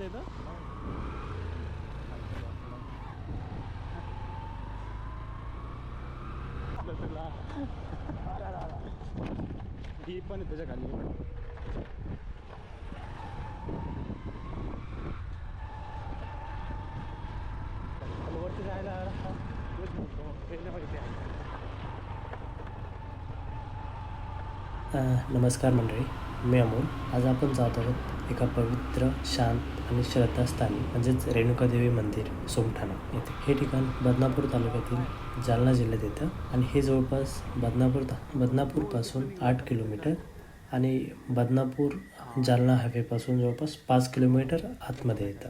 चालतं इथं? ही पण आहे त्याच्या खाली. वरती जायला नमस्कार मंडळी, मी अमोल. आज आपण जात आहोत एका पवित्र, शांत आणि श्रद्धास्थानी म्हणजेच रेणुकादेवी मंदिर सोमठाणा येथे. हे ठिकाण बदनापूर तालुक्यातील जालना जिल्ह्यात येतं आणि हे जवळपास बदनापूरपासून 8 किलोमीटर आणि बदनापूर जालना हायवेपासून जवळपास 5 किलोमीटर आतमध्ये येतं.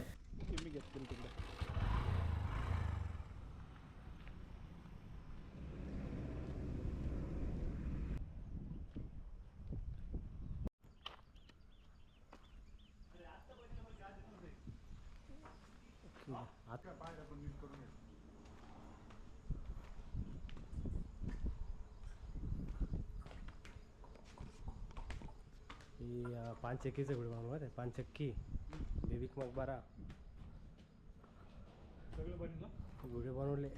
ही पानचक्कीचं व्हिडिओ बनवत आहे. पानचक्की बेबिक मकबरा सगळं बनलं. व्हिडिओ बनवले,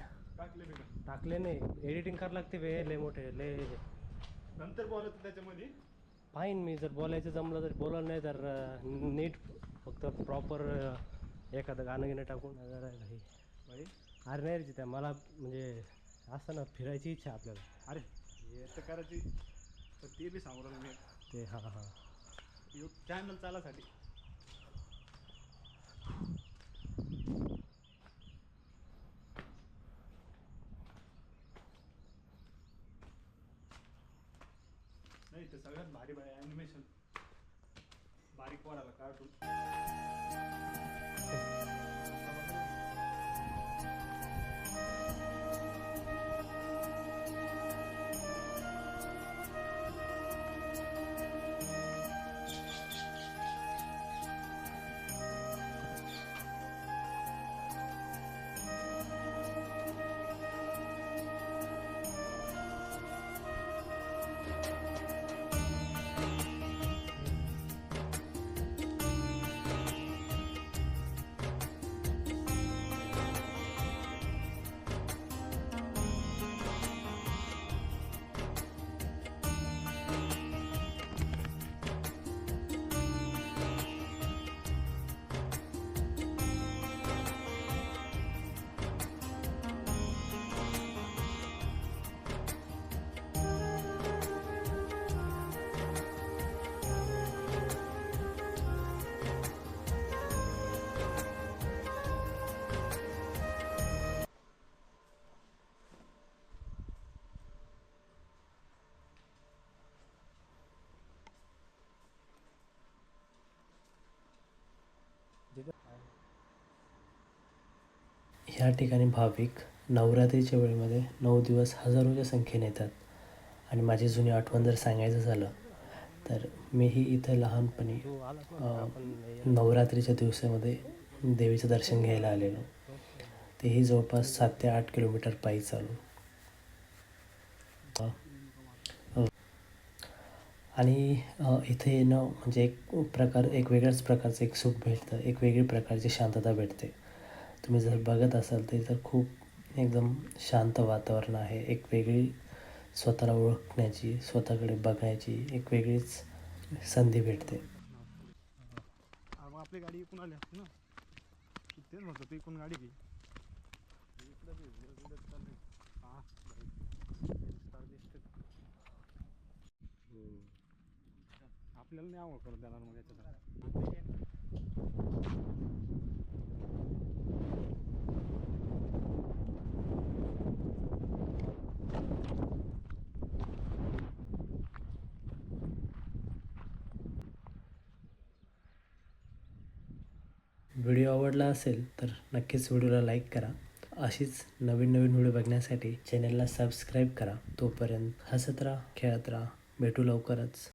टाकले नाही. एडिटिंग करावं लागते वे लय मोठे लय. नंतर बोलत त्याच्यामध्ये पाहिन मी, जर बोलायचं जमलं तर बोलायला, नाही तर नीट फक्त प्रॉपर एखादं गाणं घेणं टाकून जरा भाई भाई. अरे नाही रे त्या मला म्हणजे असं ना फिरायची इच्छा आपल्याला. अरे हे तर करायची, तर ते बी सांगू मी ते हां चॅनल चालासाठी. नाही तर सगळ्यात भारी भारी ॲनिमेशन, बारीक पोराला कार्टून. ह्या ठिकाणी भाविक नवरात्रीच्या वेळेमध्ये 9 दिवस हजारोच्या संख्येने येतात. आणि माझी जुनी आठवण जर सांगायचं झालं तर मीही इथं लहानपणी नवरात्रीच्या दिवसामध्ये देवीचं दर्शन घ्यायला आलेलो. तेही जवळपास 7 ते 8 किलोमीटर पायी चालून. आणि इथे येणं म्हणजे एक वेगळ्याच प्रकारचं एक सुख भेटतं, एक वेगळी प्रकारची शांतता भेटते. तुम्ही जर बघत असाल तर खूप एकदम शांत वातावरण आहे. एक वेगळी स्वतःला ओळखण्याची, स्वतःकडे बघायची एक वेगळीच संधी भेटते. मग आपली गाडी इकून आली असते ना, तेच म्हणतो तू इकून गाडी घे. हां आपल्याला नाही आवड करून देणार मग याच्यात. व्हिडिओ आवडला असेल तर नक्कीच व्हिडिओला लाईक करा. अशीच नवीन नवीन व्हिडिओ बघण्यासाठी चॅनलला सबस्क्राईब करा. तोपर्यंत हसत राहा, खेळत राहा. भेटू लवकरच.